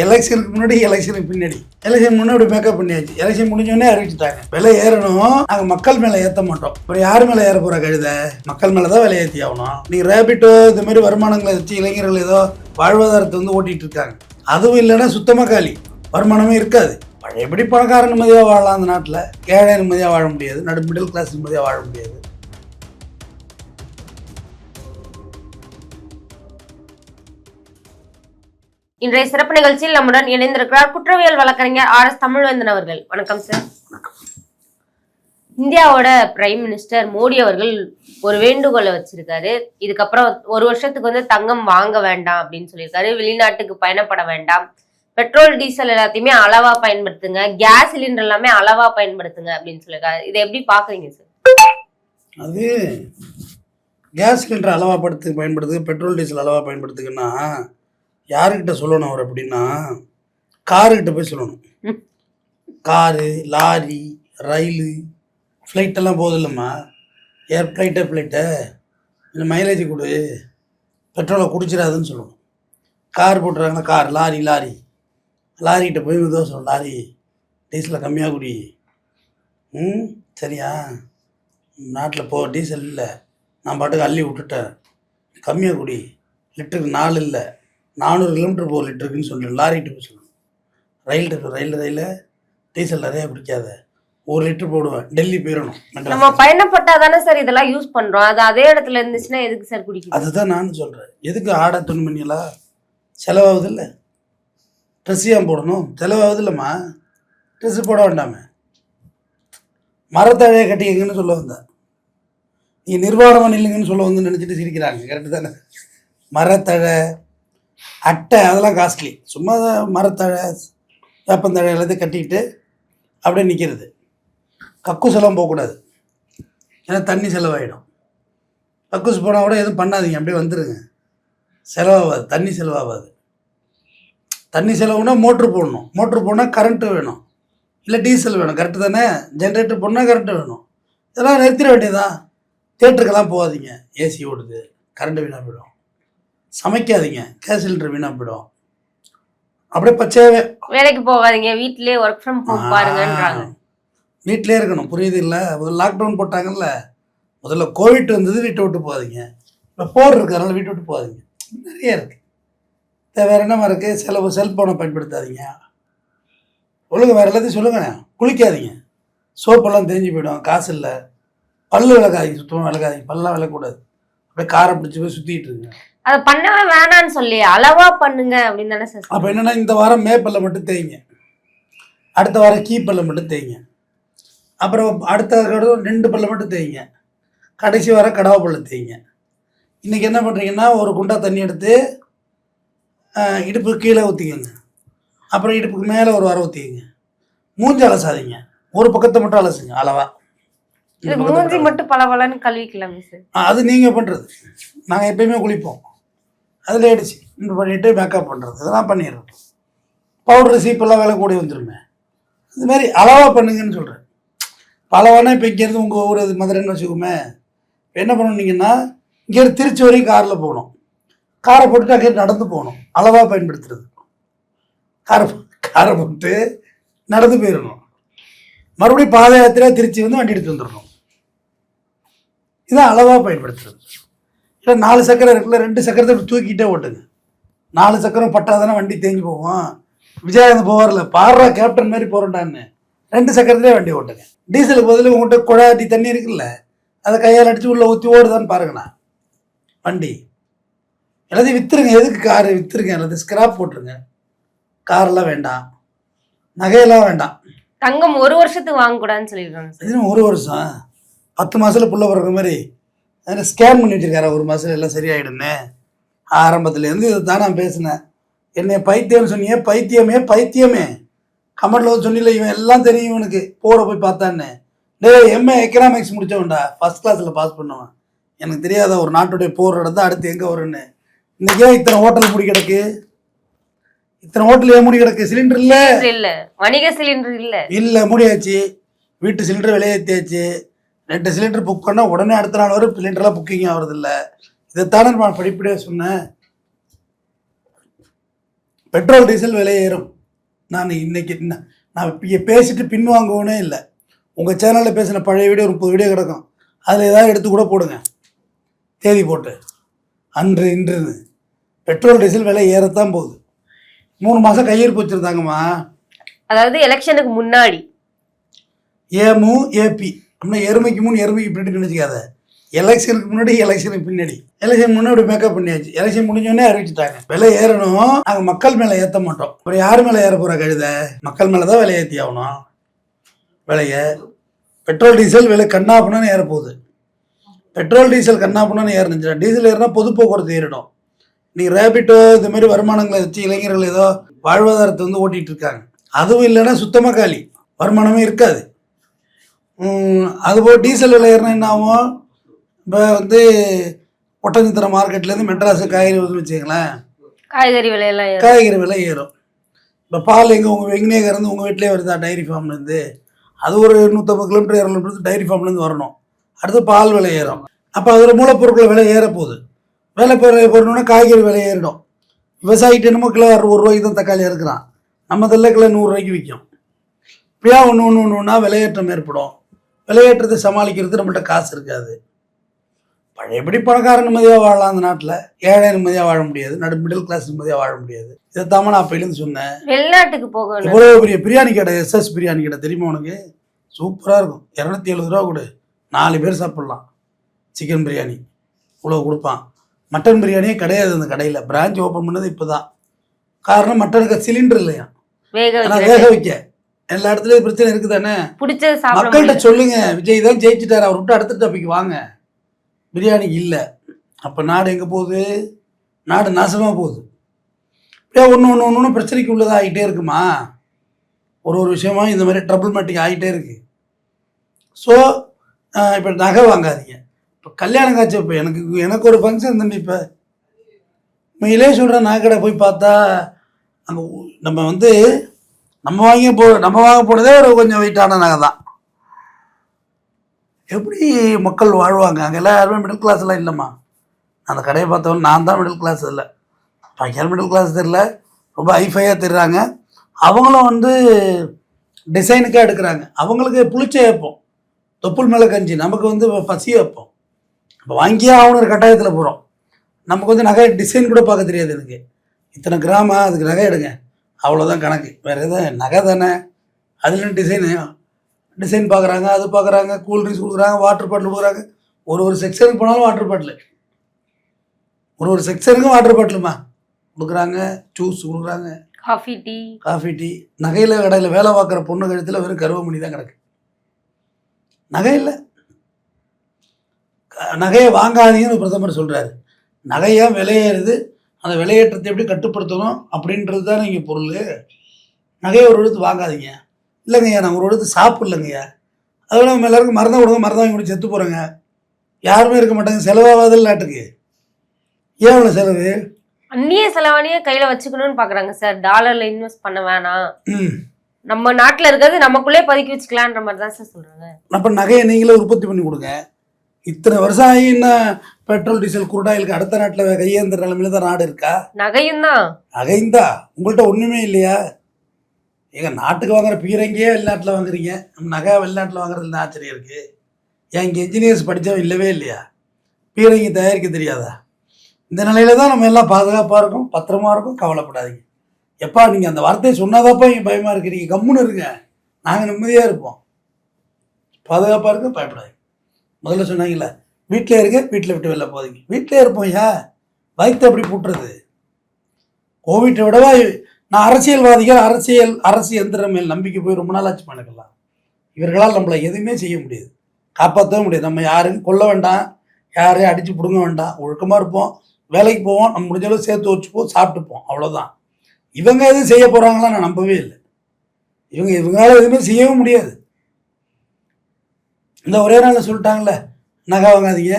எலெக்ஷனுக்கு முன்னாடி எலெக்ஷனுக்கு பின்னாடி எலெக்ஷன் முன்னாடி மேக்கப் பண்ணியாச்சு. எலெக்ஷன் முடிஞ்சோடனே அறிவிச்சுட்டாங்க விலை ஏறணும், நாங்கள் மக்கள் மேலே ஏற்ற மாட்டோம். அப்புறம் யார் மேலே ஏற போகிற கழுத? மக்கள் மேலே தான் விலை ஏற்றி ஆகணும். நீங்கள் ரேபிட்டோ இது மாதிரி வருமானங்களை வச்சு இளைஞர்கள் ஏதோ வாழ்வாதாரத்தை வந்து ஓட்டிகிட்டு இருக்காங்க. அதுவும் இல்லைன்னா சுத்தமாக காலி, வருமானமே இருக்காது. பழையபடி பணக்கார நிம்மதியாக வாழலாம் அந்த நாட்டில், ஏழை நிம்மதியாக வாழ முடியாது, மிடில் கிளாஸ் நிம்மதியாக வாழ முடியாது. இன்றைய சிறப்பு நிகழ்ச்சியில் நம்முடன் இணைந்திருக்கிறார் குற்றவியல் வழக்கறிஞர் RS தமிழ்வேந்தன் அவர்கள். வணக்கம் சார். இந்தியாவோட பிரைம் மினிஸ்டர் மோடி அவர்கள் ஒரு வேண்டுகோளை வச்சிருக்காரு. இதுக்கப்புறம் ஒரு வருஷத்துக்கு வந்து தங்கம் வாங்க வேண்டாம் அப்படின்னு சொல்லியிருக்காரு. வெளிநாட்டுக்கு பயணப்பட வேண்டாம், பெட்ரோல் டீசல் எல்லாத்தையுமே அளவா பயன்படுத்துங்க, கேஸ் சிலிண்டர் எல்லாமே அளவா பயன்படுத்துங்க அப்படின்னு சொல்லியிருக்காரு. இதை எப்படி பாக்குறீங்க சார்? அது கேஸ் சிலிண்டர் அளவா பயன்படுத்துங்க, பெட்ரோல் டீசல் அளவா பயன்படுத்துங்கன்னா யாருக்கிட்ட சொல்லணும் அவர் அப்படின்னா, காருக்கிட்ட போய் சொல்லணும். காரு, லாரி, ரயிலு, ஃப்ளைட்டெல்லாம் போகுது இல்லைம்மா, ஃப்ளைட்டை இந்த மைலேஜ் கொடு, பெட்ரோலை குடிச்சிடாதுன்னு சொல்லணும். கார் போட்டுறாங்கன்னா கார், லாரிக்கிட்ட போய் மெதுவாக சொல்லணும், லாரி டீசலை கம்மியாக குடி. சரியா, நாட்டில் டீசல் இல்லை, நான் பாட்டுக்கு அள்ளி விட்டுட்டேன், கம்மியாக குடி, லிட்டருக்கு 4 இல்லை 400 கிலோமீட்டர் போகிற லிட்டருக்குன்னு சொல்லணும். லாரிகிட்ட போய் சொல்லணும். ரயில் டீசல் நிறையா பிடிக்காத, 1 லிட்டர் போடுவேன், டெல்லி போயிடணும். நம்ம பயணப்பட்டா தானே சார் இதெல்லாம் யூஸ் பண்றோம், அது அதே இடத்துல இருந்துச்சுன்னா எதுக்கு சார் குடிக்கும்? அதுதான் நானும் சொல்கிறேன். எதுக்கு ஆடை துணிமணியெல்லாம் செலவாகுது இல்லை, ட்ரெஸ் ஏன் போடணும்? செலவாகுது இல்லைம்மா, ட்ரெஸ்ஸு போட வேண்டாமே. மரத்தழையை கட்டிக்கங்கன்னு சொல்ல வந்தேன், நீ நிர்வாணம் இல்லைங்கன்னு சொல்ல வந்து நினச்சிட்டு சிரிக்கிறாங்க. கரெக்டு தானே? மரத்தழை, அட்டை அதெல்லாம் காஸ்ட்லி. சும்மா மரத்தழை, வேப்பந்தழை எல்லாத்தையும் கட்டிக்கிட்டு அப்படியே நிற்கிறது. கக்கூசெல்லாம் போகக்கூடாது, ஏன்னா தண்ணி செலவாயிடும். கக்கூஸ் போனால் கூட எதுவும் பண்ணாதீங்க, அப்படியே வந்துடுங்க, செலவாகாது, தண்ணி செலவாகாது. தண்ணி செலவுனா மோட்ரு போடணும், மோட்ரு போனால் கரண்ட்டு வேணும், இல்லை டீசல் வேணும். கரெக்டு தானே? ஜென்ரேட்டர் போனால் கரண்ட்டு வேணும். இதெல்லாம் நிறுத்திட வேண்டியதான். தேட்டருக்கெல்லாம் போகாதீங்க, ஏசி ஓடுது, கரண்ட்டு வீணாக போயிடும். சமைக்காதீங்க, கேஸ் சிலிண்டர் வீணாக போயிடும். அப்படியே பச்சையாவே வேலைக்கு போகாதீங்க, வீட்டிலே ஒர்க் ஃப்ரம் ஹோம் பாருங்கன்றாங்க. வீட்டிலே இருக்கணும், புரியுது இல்லை? முதல்ல லாக்டவுன் போட்டாங்கல்ல, முதல்ல கோவிட் வந்தது, வீட்டை விட்டு போகாதீங்க. இப்போ போர் இருக்குது, அதனால் வீட்டை விட்டு போகாதீங்க. நிறைய இருக்குது. வேறு என்னமா இருக்குது? செல்ஃபோனை பயன்படுத்தாதீங்க. ஒழுங்கு வேறு எல்லாத்தையும் சொல்லுங்கள். குளிக்காதீங்க, சோப்பெல்லாம் தேஞ்சு போயிடும், காசு இல்லை. பல்லு விளக்காதீங்க, சுத்தமாக விளக்காதீங்க, பல்லாம் விளக்கக்கூடாது. அப்படியே காரை பிடிச்சி போய் சுற்றிட்டு இருங்க. அதை பண்ணவே வேணான்னு சொல்லி அளவா பண்ணுங்க அப்படின்னு தானே சார். அப்போ என்னென்னா, இந்த வாரம் மேப்பல்ல மட்டும் தேய்ங்க, அடுத்த வாரம் கீப்பல்ல மட்டும் தேய்ங்க, அப்புறம் அடுத்த 2 பல்ல மட்டும் தேய்ங்க, கடைசி வாரம் கடவா பல்ல தேய்ங்க. இன்றைக்கி என்ன பண்ணுறீங்கன்னா, ஒரு குண்டா தண்ணி எடுத்து இடுப்புக்கு கீழே ஊற்றிக்கோங்க, அப்புறம் இடுப்புக்கு மேலே ஒரு வாரம் ஊற்றிக்கோங்க. மூஞ்சி அலசாதீங்க, ஒரு பக்கத்தை மட்டும் அலசுங்க அளவா. மூஞ்சி மட்டும் பலபலன்னு கழுவிக்கலாமே சார். அது நீங்கள் பண்ணுறது. நாங்கள் எப்பயுமே குளிப்போம், அதில் ஆயிடுச்சு. இந்த பண்ணிவிட்டு மேக்கப் பண்ணுறது, இதெல்லாம் பண்ணிடுறோம். பவுட்ரு சீப்பெல்லாம் விலை கூடி வந்துடுமே. இதுமாரி அளவாக பண்ணுங்கன்னு சொல்கிறேன். அளவானா இப்போ இங்கேருந்து உங்கள் ஊர் அது மதுரைன்னு வச்சுக்கோமே, இப்போ என்ன பண்ணணுன்னீங்கன்னா, இங்கேருந்து திருச்சி வரைக்கும் காரில் போகணும், காரை போட்டுட்டு அங்கே நடந்து போகணும். அளவாக பயன்படுத்துறது. காரை போட்டு நடந்து போயிடணும், மறுபடியும் பாத யாத்திரையாக திருச்சி வந்து வண்டி எடுத்து வந்துடணும். இதான் அளவாக பயன்படுத்துறது. இல்லை 4 சக்கரம் இருக்குல்ல, 2 சக்கரத்தை இப்படி தூக்கிட்டே ஓட்டுங்க. 4 சக்கரம் பட்டாதானே வண்டி தேங்கி போவோம். விஜயகாந்த் போவார்ல, பாடுறா கேப்டன் மாதிரி போகிறோண்டான்னு, 2 சக்கரத்துலேயே வண்டி ஓட்டுங்க. டீசலுக்கு பதில் உங்கள்கிட்ட குழாட்டி தண்ணி இருக்குல்ல, அதை கையால் அடித்து உள்ளே ஊற்றி ஓடுதான்னு பாருங்கண்ணா. வண்டி எல்லாத்தையும் விற்றுருங்க. எதுக்கு காரு விற்றுருங்க, எல்லாத்தையும் ஸ்கிராப் போட்டுருங்க. காரெல்லாம் வேண்டாம், நகையெல்லாம் வேண்டாம். தங்கம் 1 வருஷத்துக்கு வாங்கக்கூடாதுன்னு சொல்லியிருக்காங்க. இது 1 வருஷம் 10 மாதத்தில் புள்ள பிறகு மாதிரி அதில் ஸ்கேன் பண்ணி வச்சுருக்காரு. 1 மாதத்தில் எல்லாம் சரியாயிடுன்னு ஆரம்பத்துலேருந்து இதை தான் நான் பேசினேன். என்னை பைத்தியம்னு சொன்னீங்க, பைத்தியமே கமெண்டில் வந்து சொன்னில, இவன் எல்லாம் தெரியும் இவனுக்கு, போட போய் பார்த்தான்னு. MA எக்கனாமிக்ஸ் முடித்தவன்டா, ஃபஸ்ட் கிளாஸில் பாஸ் பண்ணுவேன். எனக்கு தெரியாத ஒரு நாட்டுடைய போர் நடந்தால் அடுத்து எங்கே வரும்னு. இன்றைக்கே இத்தனை ஹோட்டல் மூடி கிடக்கு, இத்தனை ஹோட்டல் ஏன் மூடி கிடக்கு? சிலிண்டர் இல்லை, வணிக சிலிண்டர் இல்லை, மூடியாச்சு. வீட்டு சிலிண்டர் விலையேற்றியாச்சு. 2 சிலிண்டர் புக் பண்ணால் உடனே அடுத்த நாள் வரும் சிலிண்டர்லாம் புக்கிங் ஆகிறது இல்லை. இதைத்தானே நான் படிப்படியாக சொன்னேன். பெட்ரோல் டீசல் விலை ஏறும். நான் இன்னைக்கு நான் இங்கே பேசிட்டு பின்வாங்குவனே இல்லை. உங்கள் சேனலில் பேசின பழைய வீடியோ 30 வீடியோ கிடக்கும். அதில் ஏதாவது எடுத்து கூட போடுங்க, தேதி போட்டு அன்று இன்றுன்னு. பெட்ரோல் டீசல் விலை ஏறத்தான் போகுது. 3 மாதம் கையிருப்பு வச்சுருந்தாங்கம்மா. அதாவது எலெக்ஷனுக்கு முன்னாடி ஏமு ஏபி அப்படின்னா எருமைக்கு முன் எருமைக்கு பின்னாடி நினச்சிக்காத. எலெக்ஷனுக்கு முன்னாடி எலெக்ஷனுக்கு பின்னாடி. எலெக்ஷன் முன்னாடி மேக்கப் பண்ணியாச்சு. எலெக்ஷன் முடிஞ்சோடனே அறிவிச்சுட்டாங்க விலை ஏறணும். நாங்கள் மக்கள் மேலே ஏற்ற மாட்டோம். அப்புறம் யார் மேலே ஏற போகிற கழுத? மக்கள் மேலே தான் விலை ஏற்றி ஆகணும். விலையை பெட்ரோல் டீசல் விலை கண்ணாப்புன்னு ஏறப்போகுது. பெட்ரோல் டீசல் கண்ணாப்புன்னு ஏறினுச்சுன்னா டீசல் ஏறினா பொது போக்குவரத்து ஏறிடும். நீங்கள் ரேபிட்டோ இந்த மாதிரி வருமானங்களை வச்சு இளைஞர்கள் ஏதோ வாழ்வாதாரத்தை வந்து ஓட்டிகிட்டு இருக்காங்க. அதுவும் இல்லைன்னா சுத்தமாக காலி, வருமானமே இருக்காது. அதுபோல் டீசல் விலை ஏறினா என்ன ஆகும்? இப்போ வந்து ஒட்டஞ்சத்திரம் மார்க்கெட்லேருந்து மெட்ராஸு காய்கறி வந்து வச்சுங்களேன், காய்கறி விலையெல்லாம் காய்கறி விலை ஏறும். இப்போ பால் எங்கே உங்கள் எங்கேயே இருந்து உங்கள் வீட்டிலே வருதா டைரி ஃபார்ம்லேருந்து? அது ஒரு 150 கிலோமீட்டர் 200 கிலோமீட்டர் டைரி ஃபார்ம்லேருந்து வரணும். அடுத்து பால் விலை ஏறும். அப்போ அதில் மூலப்பொருட்கள் விலை ஏறப்போகுது. விலை போடணுன்னா காய்கறி விலை ஏறிடும். விவசாயிட்டு என்னமோ கிலோ 60 ரூபாய்க்கு தான் தக்காளி இருக்கிறான். நம்ம இதில் கிலோ 100 ரூபாய்க்கு விற்கும். இப்படியா ஒன்று விலையேற்றம் ஏற்படும். விலையேற்றத்தை சமாளிக்கிறது நம்மள்ட்ட காசு இருக்காது. பழையபடி பணக்காரன் நிம்மதியாக வாழலாம் அந்த நாட்டில், ஏழை நிம்மதியாக வாழ முடியாது, மிடில் கிளாஸ் நிம்மதியாக வாழ முடியாது. இதைத்தாம நான் அப்பையிலேருந்து சொன்னேன். வெளிநாட்டுக்கு போக இவ்வளோ பெரிய பிரியாணி கடை, SS பிரியாணி கடை தெரியுமா உனக்கு? சூப்பராக இருக்கும். 270 ரூபா கொடு, 4 பேர் சாப்பிட்லாம். சிக்கன் பிரியாணி இவ்வளோ கொடுப்பான். மட்டன் பிரியாணியே கிடையாது அந்த கடையில். பிரான்ச் ஓப்பன் பண்ணது இப்போ தான். காரணம் மட்டனுக்கு சிலிண்டர் இல்லையா, ஆனால் வேக வைக்க எல்லா இடத்துலையும் பிரச்சனை இருக்குது தானே. மக்கள்கிட்ட சொல்லுங்க, விஜய் தான் ஜெயிச்சுட்டார், அவர் விட்டு அடுத்த டாபிக் வாங்க. பிரியாணி இல்லை. அப்போ நாடு எங்கே போகுது? நாடு நாசமாக போகுது. இப்படியே ஒன்று பிரச்சனைக்கு உள்ளதாக ஆகிட்டே இருக்குமா? ஒரு விஷயமா இந்த மாதிரி ட்ரபிள் மேட்டிக் ஆகிட்டே இருக்குது. ஸோ இப்போ நகை வாங்காதீங்க. இப்போ கல்யாணம் காட்சி, இப்போ எனக்கு ஒரு ஃபங்க்ஷன் தம்பி. இப்போ உண்மையிலே சொல்கிறேன், நகை கடை போய் பார்த்தா அங்கே நம்ம வாங்க போனதே ஒரு கொஞ்சம் வெயிட்டான நகை தான். எப்படி மக்கள் வாழ்வாங்க அங்கெல்லாம்? யாருமே மிடில் கிளாஸ்லாம் இல்லைம்மா. அந்த கடையை பார்த்தவங்க நான் தான் மிடில் கிளாஸ் இல்லை, பையன் மிடில் கிளாஸ் தெரியல, ரொம்ப ஹைஃபையாக தெரிறாங்க. அவங்களும் டிசைனுக்காக எடுக்கிறாங்க. அவங்களுக்கு புளிச்ச வைப்போம், தொப்புள் மேலே கஞ்சி. நமக்கு பசியை வைப்போம். இப்போ வாங்கியே ஆகணும் ஒரு கட்டாயத்தில் போகிறோம். நமக்கு நகை டிசைன் கூட பார்க்க தெரியாது. எனக்கு இத்தனை கிராம அதுக்கு நகை எடுங்க, அவ்வளோதான் கணக்கு. வேறு எதுவும் நகை தானே, அதுலேயும் டிசைன் பார்க்குறாங்க, அது பார்க்குறாங்க, கூல்ட்ரிங்க்ஸ் கொடுக்குறாங்க, வாட்டர் பாட்டில் கொடுக்குறாங்க. ஒரு செக்ஷனுக்கு போனாலும் வாட்டர் பாட்டில், ஒரு செக்ஷனுக்கும் வாட்டர் பாட்டிலுமா கொடுக்குறாங்க, ஜூஸ் கொடுக்குறாங்க, காஃபி டீ. நகையில் கடையில் வேலை பார்க்குற பொண்ணு கழுத்தில் வெறும் கருவமணி தான் கிடக்கு. நகை இல்லை. நகையை வாங்காதீங்கன்னு பிரதமர் சொல்கிறாரு. நகையாக விலையேறுது, அந்த விலையேற்றத்தை எப்படி கட்டுப்படுத்தணும் அப்படின்றது தான் இங்கே பொருள். நகையை ஒரு எடுத்து வாங்காதீங்க. இல்லைங்கய்யா, நான் ஒரு எடுத்து சாப்பிட்லங்கய்யா, அதோட நம்ம எல்லாருக்கும் மருந்தை கொடுங்க, மருந்தை வாங்கி கூட செத்து போகிறேங்க, யாருமே இருக்க மாட்டாங்க. செலவாகாதல் நாட்டுக்கு. ஏன் அவ்வளோ செலவு? அந்நிய செலவானியே கையில் வச்சுக்கணும்னு பார்க்குறாங்க சார். டாலரில் இன்வெஸ்ட் பண்ண வேணாம், நம்ம நாட்டில் இருக்கிறது நமக்குள்ளே பதுக்கி வச்சுக்கலான்ற மாதிரி தான் சார் சொல்கிறாங்க. அப்போ நகையை நீங்களே உற்பத்தி பண்ணி கொடுங்க. இத்தனை வருஷம் ஆகி என்ன பெட்ரோல் டீசல் குருடாயிலுக்கு அடுத்த நாட்டில் கையேந்திர நிலைமையில தான் நாடு இருக்கா? நகையும் தான். உங்கள்கிட்ட ஒன்றுமே இல்லையா? எங்கள் நாட்டுக்கு வாங்குற பீரங்கியே வெளிநாட்டில் வாங்குறீங்க, நம்ம நகை வெளிநாட்டில் வாங்குறதுல ஆச்சரியம் இருக்குது. ஏன் இங்கே இன்ஜினியர்ஸ் படித்தவன் இல்லவே இல்லையா? பீரங்கி தயாரிக்க தெரியாதா? இந்த நிலையில தான் நம்ம எல்லாம் பாதுகாப்பாக இருக்கும், பத்திரமா இருக்கும். கவலைப்படாதீங்க. எப்பா நீங்கள் அந்த வார்த்தையை சொன்னாதாப்பா இங்கே பயமாக இருக்கு. நீங்கள் கம்முன்னு இருங்க, நாங்கள் நிம்மதியாக இருப்போம். பாதுகாப்பாக இருக்க, பயப்படாதீங்க. முதல்ல சொன்னாங்களே, வீட்டிலே இருக்க, வீட்டில் விட்டு வெளில போதீங்க. வீட்டிலே இருப்போம். ஏன் பயத்தை அப்படி போட்டுறது? கோவிட்டை விடவா நான் அரசியல்வாதிகள், அரசு எந்திரம் மேல் நம்பிக்கை போய் ரொம்ப நாள் ஆச்சு எனக்கெல்லாம். இவர்களால் நம்மளை எதுவுமே செய்ய முடியாது, காப்பாற்றவே முடியாது. நம்ம யாரையும் கொல்ல வேண்டாம், யாரையும் அடித்து பிடுங்க வேண்டாம், ஒழுக்கமாக இருப்போம், வேலைக்கு போவோம், நம்ம முடிஞ்சளவு சேர்த்து வச்சுப்போம், சாப்பிட்டுப்போம், அவ்வளோதான். இவங்க எதுவும் செய்ய போகிறாங்களா? நான் நம்பவே இல்லை. இவங்களால எதுவுமே செய்யவும் முடியாது. இந்த ஒரே நாளில் சொல்லிட்டாங்களே, நகை வாங்காதீங்க,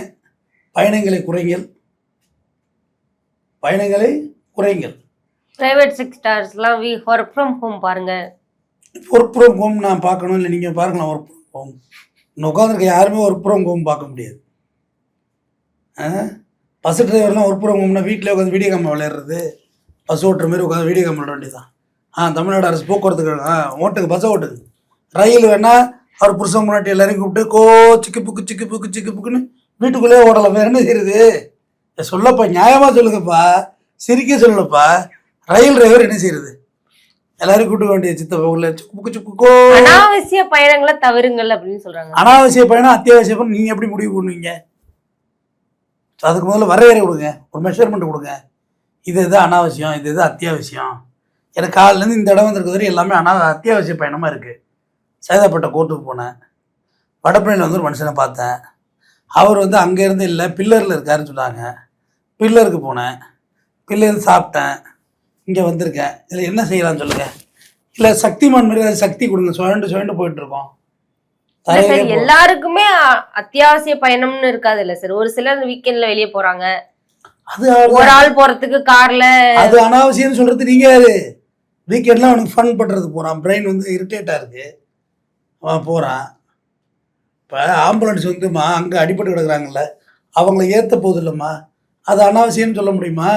பயணங்களை குறைங்கள். பிரைவேட் செக்டார்ஸ்லாம் ஒர்க் ஃப்ரம் ஹோம் பாருங்க. ஒர்க் ஃப்ரம் ஹோம் நான் பார்க்கணும் இல்லை, நீங்கள் பாருங்களேன். ஒர்க் ஃப்ரம் ஹோம் இன்னும் உட்காந்துருக்க யாருமே ஒர்க் ஃப்ரம் ஹோம் பார்க்க முடியாது. பஸ் டிரைவர்லாம் ஒர்க் ஃப்ரம் ஹோம்னா வீட்டில் உட்காந்து வீடியோ கேமரா விளையாடுறது, பஸ் ஓட்டுற மாதிரி உட்காந்து வீடியோ கேம் விட வேண்டியதான். தமிழ்நாடு அரசு போக்குவரத்து கழகம் ஓட்டுக்கு பஸ்ஸை ஓட்டுக்கு. ரயில் வேணா அவர் புருஷன் முன்னாடி எல்லாரையும் கூப்பிட்டு சிக்கு புக்கு சிக்கு புக்கு சிக்கு புக்குன்னு வீட்டுக்குள்ளேயே ஓடலாம். வேற என்ன செய்யுது? சொல்லப்பா, நியாயமா சொல்லுங்கப்பா, சிரிக்க சொல்லப்பா. ரயில் டிரைவர் என்ன செய்யறது? எல்லாரும் கூப்பிட்டு வேண்டிய சித்தப்பா உள்ள சுக்கு சுக்கு. அனாவசிய பயணங்களை தவிருங்கள் அப்படின்னு சொல்றாங்க. அனாவசிய பயணம் அத்தியாவசிய பயணம் நீங்க எப்படி முடிவு பண்ணுவீங்க? அதுக்கு முதல்ல வரையறை கொடுங்க, ஒரு மெஷர்மெண்ட் கொடுங்க. இது அனாவசியம், இது அத்தியாவசியம். எனக்கு காலிலேருந்து இந்த இடம் வந்திருக்கு வரை எல்லாமே அத்தியாவசிய பயணமாக இருக்குது. சைதாப்பேட்டை கோர்ட்டுக்கு போனேன். வடபழனியில் வந்து ஒரு மனுஷனை பார்த்தேன். அவர் வந்து அங்கேருந்து இல்லை பில்லரில் இருக்காருன்னு சொன்னாங்க. பில்லருக்கு போனேன், பில்லர் சாப்பிட்டேன், இங்கே வந்திருக்கேன். இதில் என்ன செய்யலாம்னு சொல்லுங்கள். இல்லை சக்திமான் மாதிரி அது சக்தி கொடுங்க, சுழண்டு போயிட்டுருக்கோம். எல்லாருக்குமே அத்தியாவசிய பயணம்னு இருக்காது இல்ல சார். ஒரு சிலர் வீக்கெண்ட்ல வெளியே போறாங்க, அது ஒரு ஆள் போறதுக்கு கார்ல. அது அனாவசியம்னு சொல்றது நீங்க யாரு? வீக்கெண்ட்லாம் அவனுக்கு ஃபன் பண்றது போறான், பிரெயின் வந்து இரிட்டேட்டா இருக்கு, அவன் போறான். இப்போ ஆம்புலன்ஸ் வந்துமா அங்கே அடிபட்டு கிடக்குறாங்கல்ல, அவங்கள ஏற்ற போகுது இல்லைம்மா, அது அனாவசியம்னு சொல்ல முடியுமா?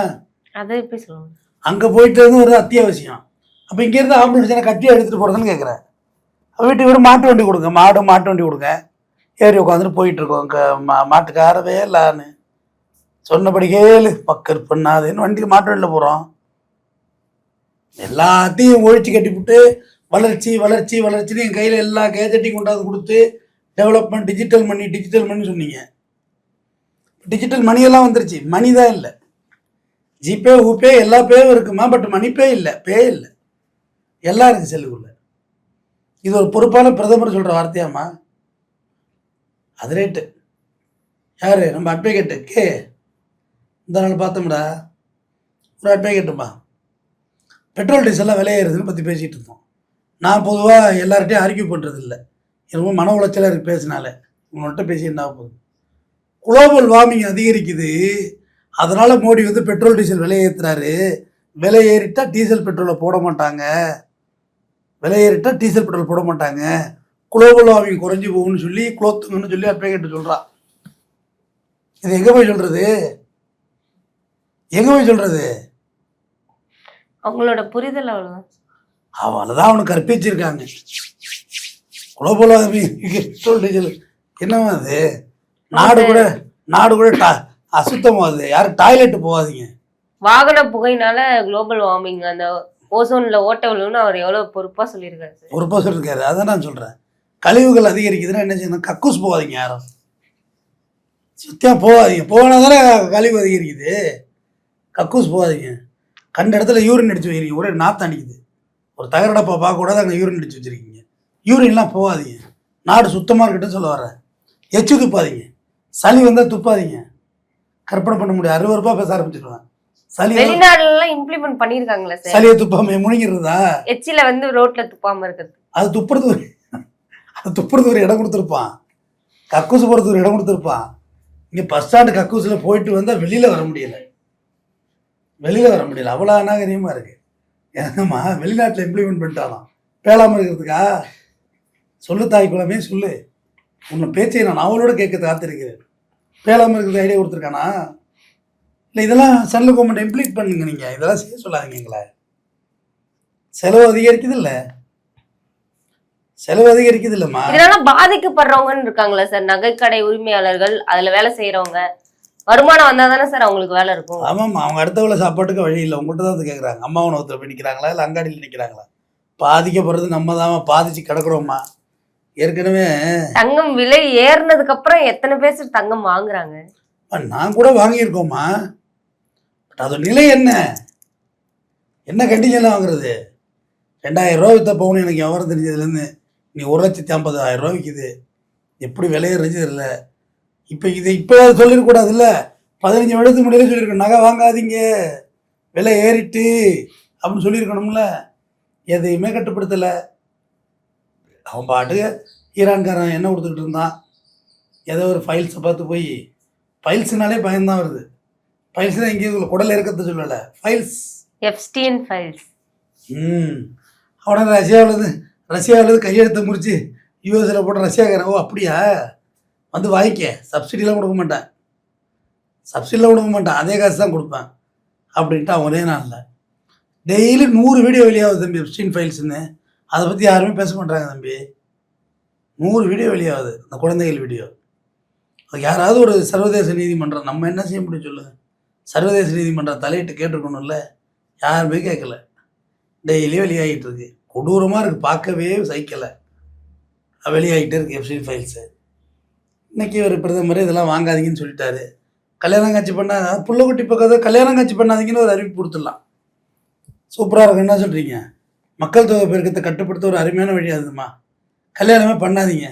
அதை எப்படி சொல்லுவாங்க? அங்கே போயிட்டு இருந்து ஒரு அத்தியாவசியம். அப்போ இங்கேருந்து ஆம்புலன்ஸ் கட்டியாக எடுத்துகிட்டு போகிறதுன்னு கேட்குறேன். வீட்டுக்கு வீடு மாட்டு வண்டி கொடுங்க, மாட்டு வண்டி கொடுங்க, ஏறி உட்காந்துட்டு போயிட்டு இருக்கோம். மாட்டுக்காரவே இல்லான்னு சொன்னபடி கேளு பக்கர் பண்ணாதுன்னு வண்டியில் மாட்டு வண்டியில் போகிறோம். எல்லாத்தையும் ஒழிச்சு கட்டிவிட்டு வளர்ச்சி வளர்ச்சி வளர்ச்சின்னு என் கையில் எல்லா கேஜெட்டையும் கொண்டாந்து கொடுத்து டெவலப்மெண்ட் டிஜிட்டல் மணி சொன்னீங்க. டிஜிட்டல் மணியெல்லாம் வந்துருச்சு, மணி தான் இல்லை. ஜிபே ஊபே எல்லா பேவும் இருக்குமா, பட் மணி பே இல்லை, எல்லாம் இருக்குது செல்லுக்குள்ள. இது ஒரு பொறுப்பான பிரதமர் சொல்கிற வார்த்தையாம்மா? அது ரேட்டு யார்? நம்ம அட்வொகேட்டு இந்த நாள் பார்த்தோம்டா, ஒரு அட்வொகேட்டுமா பெட்ரோல் டீசல்லாம் விலையேறுதுன்னு பற்றி பேசிகிட்டு இருந்தோம். நான் பொதுவாக எல்லார்ட்டையும் ஆர்கியூ பண்ணுறது இல்லை, ரொம்ப மன உளைச்சலாக இருக்குது பேசினால. உங்கள்கிட்ட பேசி என்ன போகுது? குளோபல் வார்மிங் அதிகரிக்குது, அதனால் மோடி வந்து பெட்ரோல் டீசல் விலை ஏற்றுறாரு. விலை ஏறிட்டால் டீசல் பெட்ரோலை போட மாட்டாங்க, குளோபல் வார்மிங் குறைஞ்சி போகும்னு சொல்லி குளோத்துங்கன்னு சொல்லி அட்வொகேட் சொல்கிறான். இது எங்கே போய் சொல்கிறது? அவங்களோட புரிதல் அவ்வளோதான் அவனுக்கு கற்பிச்சிருக்காங்க. குளோபல் வார்மிங் பெட்ரோல் டீசல் என்னவா அது? நாடு கூட அசுத்தமாகுது. யாரும் டாய்லெட்டு போகாதீங்க. வாகன புகையினால குளோபல் வார்மிங், அந்த ஓசோன்ல ஓட்ட விழுன்னு அவர் எவ்வளவு பொறுப்பா சொல்லியிருக்காரு. அதான் நான் சொல்றேன். கழிவுகள் அதிகரிக்குதுன்னா என்ன செய்யணும்? கக்கூஸ் போகாதீங்க, யாரும் சுத்தியம் போகாதீங்க. போனா தானே கழிவு அதிகரிக்குது. கக்கூஸ் போகாதீங்க. கண்ட இடத்துல யூரின் அடிச்சு வைக்கிறீங்க, ஒரே நாற்று அடிக்குது. ஒரு தகரடப்பா பார்க்கக்கூடாது, அங்கே யூரின் அடிச்சு வச்சிருக்கீங்க. யூரின்லாம் போகாதீங்க. நாடு சுத்தமாக இருக்கட்டும் சொல்ல வர்றேன். எச்சு துப்பாதீங்க. சளி வந்தால் துப்பாதீங்க. கற்பனை பண்ண முடியாது. 60 ரூபாய் பேச ஆரம்பிச்சிருவேன். சளி வெளிநாடுலாம் இம்ப்ளிமெண்ட் பண்ணிருக்காங்களா சார்? சளியை துப்பாம முழுங்கிறதா? எச்சில வந்து ரோட்ல துப்பாம இருக்கிறது. அது துப்புறது ஒரு இடம் கொடுத்துருப்பான், கக்கூசு போகிறதுக்கு ஒரு இடம் கொடுத்துருப்பான். இங்கே பஸ் ஸ்டாண்டு கக்கூசில் போயிட்டு வந்தால் வெளியில் வர முடியல, அவ்வளோ அநாகரியமாக இருக்குது. என்னம்மா வெளிநாட்டில் இம்ப்ளிமெண்ட் பண்ணிட்டாலாம் பேலாமல் இருக்கிறதுக்கா? சொல்லு தாய் குலமே சொல்லு. உன்னை பேச்சை நான் அவளோட கேட்க காத்திருக்கிறேன். பேலாமல் இருக்கிறது ஐடியா கொடுத்துருக்கானா? இல்லை இதெல்லாம் சென்ட்ரல் கவர்மெண்ட் இம்ப்ளிமெண்ட் பண்ணுங்க. நீங்கள் இதெல்லாம் செய்ய சொல்லாதீங்க. எங்களை செலவு அதிகரிக்குது இல்லைம்மா. இதனால பாதிக்கப்படுறவங்கன்னு இருக்காங்களா சார்? நகைக்கடை உரிமையாளர்கள், அதில் வேலை செய்கிறவங்க, வருமானம் வந்தால் தானே சார் அவங்களுக்கு வேலை இருக்கும். ஆமாம்மா, அவங்க அடுத்த வேலை சாப்பாட்டுக்கு வழி இல்லை. உங்கள்கிட்ட தான் வந்து கேட்குறாங்க. அம்மா உணவகத்தில் போய் நிற்கிறாங்களா, இல்லை அங்காடியில் நிற்கிறாங்களா? பாதிக்கப்படுறது நம்ம தான், பாதிச்சு கிடக்குறோம்மா. ஏற்கனவே தங்கம் விலை ஏறினதுக்கு அப்புறம் எத்தனை பேர் தங்கம் வாங்குறாங்க? நான் கூட வாங்கியிருக்கோம்மா. பட் அது நிலை என்ன கண்டிஷனில் வாங்குறது? 2000 ரூபா விற்ற பவுன் எனக்கு விவரம் தெரிஞ்சதுலேருந்து நீ 1,50,000 ரூபா விற்கிது. எப்படி விலையேறிச்சு இல்லை. இப்போ சொல்லிடக்கூடாது இல்லை, 15 வருடத்துக்கு முன்னாடியே சொல்லியிருக்கணும். நகை வாங்காதீங்க, விலை ஏறிட்டு அப்படின்னு சொல்லியிருக்கணும்ல. எதையுமே கட்டுப்படுத்தலை. அவன் பாட்டுக்கு ஈரான்காரன் என்ன கொடுத்துக்கிட்டு இருந்தான். ஏதோ ஒரு ஃபைல்ஸை பார்த்து போய், ஃபைல்ஸ்னாலே பயம்தான் வருது. ஃபைல்ஸ்னால் எங்கேயும் குடல் இறக்கத்தை சொல்லலை, ஃபைல்ஸ், எப்ஸ்டீன் ஃபைல்ஸ். அவனை ரஷ்யாவிலேருந்து கையெழுத்தை முறிச்சு யூஎஸில் போட்ட ரஷ்யாக்காரன். ஓ அப்படியா, வந்து வாங்கிக்க, சப்சிடிலாம் கொடுக்க மாட்டேன், அதே காசு தான் கொடுப்பேன் அப்படின்ட்டு அவன் ஒரே நாளில் டெய்லி 100 வீடியோ வெளியாகுது தம்பி எப்ஸ்டீன் ஃபைல்ஸ்னு. அதை பற்றி யாருமே பேச மாட்டாங்க தம்பி. 100 வீடியோ வெளியாகுது அந்த குழந்தைகள் வீடியோ. யாராவது ஒரு சர்வதேச நீதிமன்றம், நம்ம என்ன செய்ய முடியும் சொல்லுங்கள்? சர்வதேச நீதிமன்றம் தலையிட்டு கேட்டிருக்கணும்ல, யாருமே கேட்கல. டெய்லி வெளியாகிட்டு இருக்கு. கொடூரமாக இருக்குது, பார்க்கவே சைக்கிளை வெளியாகிட்டே இருக்குது எப்ஸ்டீன் ஃபைல்ஸு. இன்றைக்கி ஒரு பிரதமர் இதெல்லாம் வாங்காதீங்கன்னு சொல்லிட்டாரு. கல்யாணம் காட்சி புள்ள குட்டி பக்கத்தில் கல்யாணம் காட்சி பண்ணாதீங்கன்னு ஒரு அறிவிப்பு கொடுத்துடலாம். சூப்பராக இருக்கும். என்ன சொல்கிறீங்க? மக்கள் தொகை பெருக்கத்தை கட்டுப்படுத்த ஒரு அருமையான வழி அதுமா. கல்யாணமே பண்ணாதீங்க.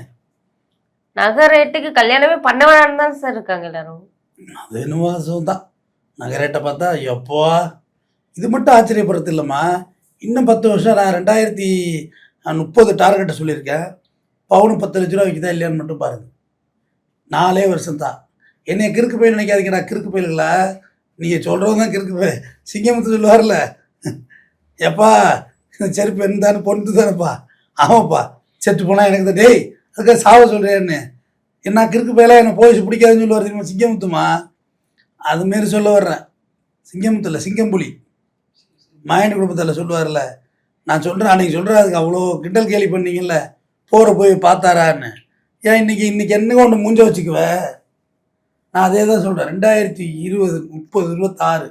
நகை ரேட்டுக்கு கல்யாணமே பண்ண வேணாம்னு தான் சார் இருக்காங்க எல்லாரும். அது என்னவோ தான். நகை ரேட்டை பார்த்தா எப்போ இது மட்டும் ஆச்சரியப்படுறது இல்லைம்மா. இன்னும் 10 வருஷம் நான் 2030 டார்கெட்டை சொல்லியிருக்கேன். பவுனு 10 லட்ச ரூபா விற்கிதா இல்லையான்னு மட்டும் பாருங்கள். 4 வருஷம் தான். என்னை கிறுக்கு போய் நினைக்காதீங்கடா, கிறுக்கு போயிலுங்களா? நீங்கள் சொல்கிறவங்க தான் கிறுக்கு போய். சிங்கமுத்து சொல்லுவார்ல, எப்பா இந்த செருப்பு இருந்தான்னு பொண்ணு தானேப்பா. ஆமாப்பா, செத்து போனால் எனக்கு தான் டேய் அதுக்காக சாவ சொல்கிறேன்னு. என்ன கிறுக்கு போயெல்லாம் என்னை போலீஸ் பிடிக்காதுன்னு சொல்லுவார் தெரியுமா? சிங்கமுத்துமா அதுமாரி சொல்ல வர்றேன். சிங்கமுத்து இல்லை, சிங்கம்புலி மாயண்டி குடும்பத்தில் சொல்லுவார்ல. நான் சொல்கிறேன், அன்றைக்கி சொல்கிறேன், அதுக்கு அவ்வளோ கிண்டல் கேலி பண்ணீங்கல்ல, போகிற போய் பார்த்தாரான்னு. ஏன் இன்னைக்கு என்ன ஒன்று மூஞ்ச வச்சுக்குவேன்? நான் அதே தான் சொல்கிறேன். 2020, 30, 26,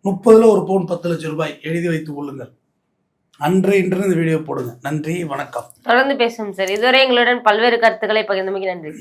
30 ஒரு பவுன் 10 லட்சம் ரூபாய் எழுதி வைத்துக் கொள்ளுங்கள். அன்று இன்று இந்த வீடியோ போடுங்க. நன்றி, வணக்கம். தொடர்ந்து பேசுவோம் சார். இதுவரை எங்களுடன் பல்வேறு கருத்துக்களை பகிர்ந்தமைக்கு நன்றி.